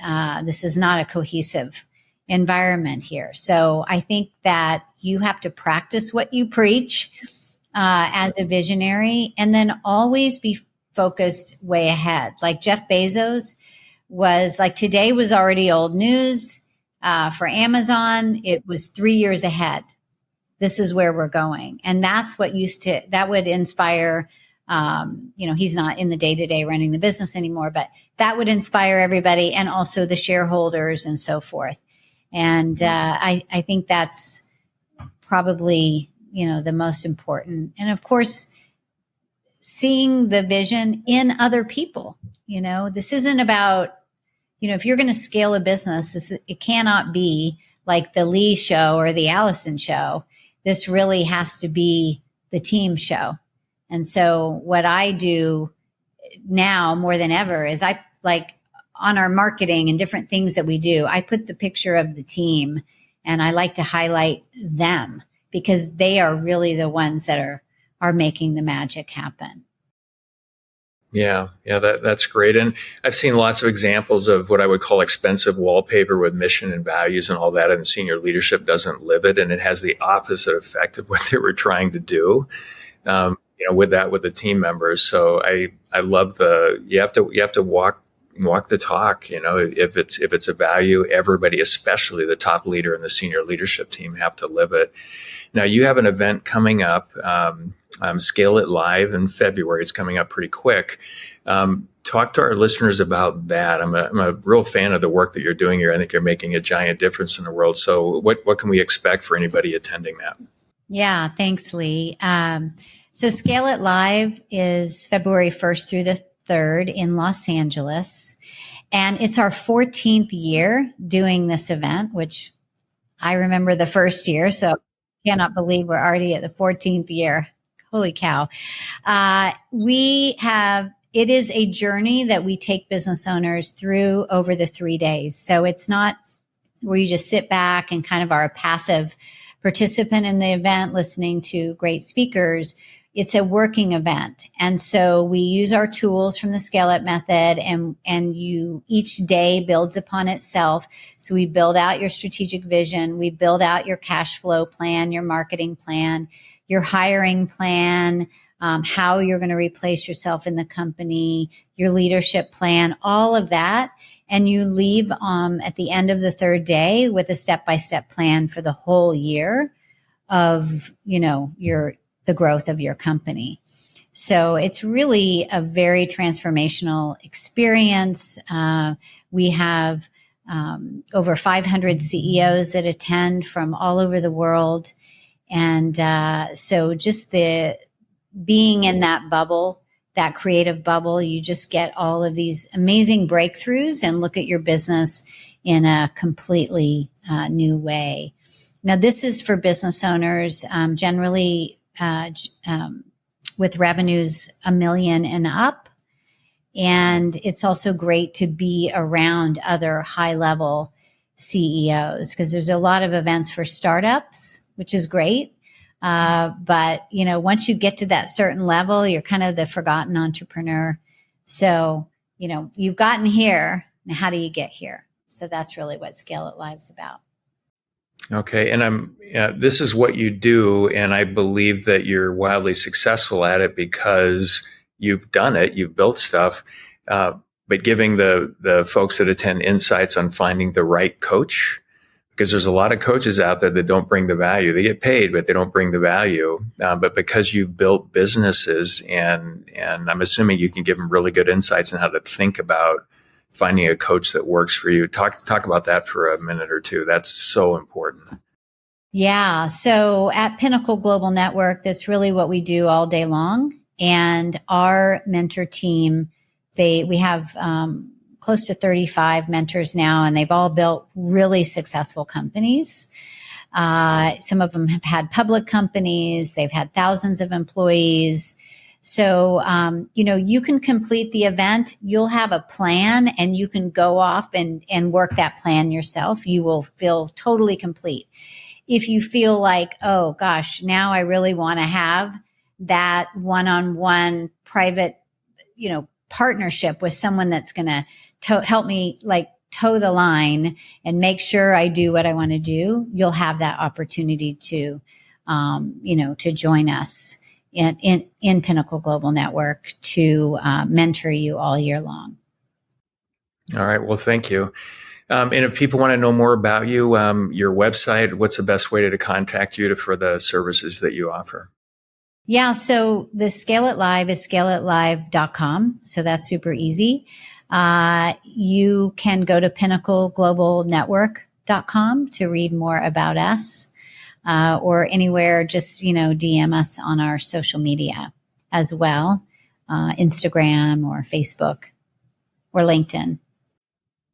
this is not a cohesive environment here. So I think that you have to practice what you preach as a visionary, and then always be focused way ahead. Like Jeff Bezos was like, today was already old news. For Amazon, it was 3 years ahead. This is where we're going. And that's what that would inspire, he's not in the day-to-day running the business anymore, but that would inspire everybody, and also the shareholders and so forth. And I think that's probably, the most important. And of course, seeing the vision in other people. This isn't about, if you're going to scale a business, it cannot be like the Lee show or the Allison show. This really has to be the team show. And so what I do now more than ever is I like on our marketing and different things that we do, I put the picture of the team, and I like to highlight them because they are really the ones that are making the magic happen. Yeah, that's great. And I've seen lots of examples of what I would call expensive wallpaper with mission and values and all that, and senior leadership doesn't live it, and it has the opposite effect of what they were trying to do. With the team members. So I love you have to walk the talk. If it's a value, everybody, especially the top leader and the senior leadership team, have to live it. Now you have an event coming up, Scale It Live in February. It's coming up pretty quick. Talk to our listeners about that. I'm a real fan of the work that you're doing here. I think you're making a giant difference in the world. So what can we expect for anybody attending that? Yeah, thanks, Lee. So Scale It Live is February 1st through the 3rd in Los Angeles. And it's our 14th year doing this event, which I remember the first year. So I cannot believe we're already at the 14th year. Holy cow. It is a journey that we take business owners through over the 3 days. So it's not where you just sit back and kind of are a passive participant in the event listening to great speakers. It's a working event. And so we use our tools from the skillet method, and each day builds upon itself. So we build out your strategic vision. We build out your cash flow plan, your marketing plan, your hiring plan, how you're going to replace yourself in the company, your leadership plan, all of that. And you leave at the end of the 3rd day with a step-by-step plan for the whole year of, the growth of your company. So it's really a very transformational experience. We have over 500 CEOs that attend from all over the world. And so just the being in that bubble, that creative bubble, you just get all of these amazing breakthroughs and look at your business in a completely new way. Now, this is for business owners, generally with revenues $1 million and up. And it's also great to be around other high-level CEOs because there's a lot of events for startups, which is great. But once you get to that certain level, you're kind of the forgotten entrepreneur. So, you've gotten here. Now, how do you get here? So that's really what Scale It Live's about. Okay. And this is what you do. And I believe that you're wildly successful at it because you've done it, you've built stuff, but giving the folks that attend insights on finding the right coach, because there's a lot of coaches out there that don't bring the value. They get paid, but they don't bring the value. But because you've built businesses and I'm assuming you can give them really good insights on how to think about finding a coach that works for you. Talk about that for a minute or two. That's so important. Yeah. So at Pinnacle Global Network, that's really what we do all day long. And our mentor team, we have close to 35 mentors now, and they've all built really successful companies. Some of them have had public companies. They've had thousands of employees. So, you can complete the event. You'll have a plan and you can go off and work that plan yourself. You will feel totally complete. If you feel like, oh gosh, now I really want to have that one-on-one private, partnership with someone that's going to help me toe the line and make sure I do what I want to do, you'll have that opportunity to join us in Pinnacle Global Network to mentor you all year long. All right. Well, thank you. And if people want to know more about you, your website, what's the best way to contact you for the services that you offer? Yeah. So the Skillet Live is skilletlive.com. So that's super easy. You can go to pinnacleglobalnetwork.com to read more about us, or anywhere, just, DM us on our social media as well, Instagram or Facebook or LinkedIn.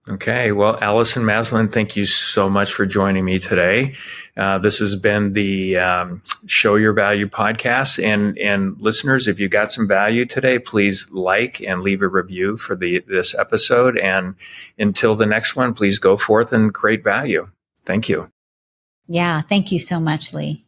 Okay. Well, Allison Maslin, thank you so much for joining me today. This has been the Show Your Value podcast. And listeners, if you got some value today, please like and leave a review for this episode. And until the next one, please go forth and create value. Thank you. Yeah. Thank you so much, Lee.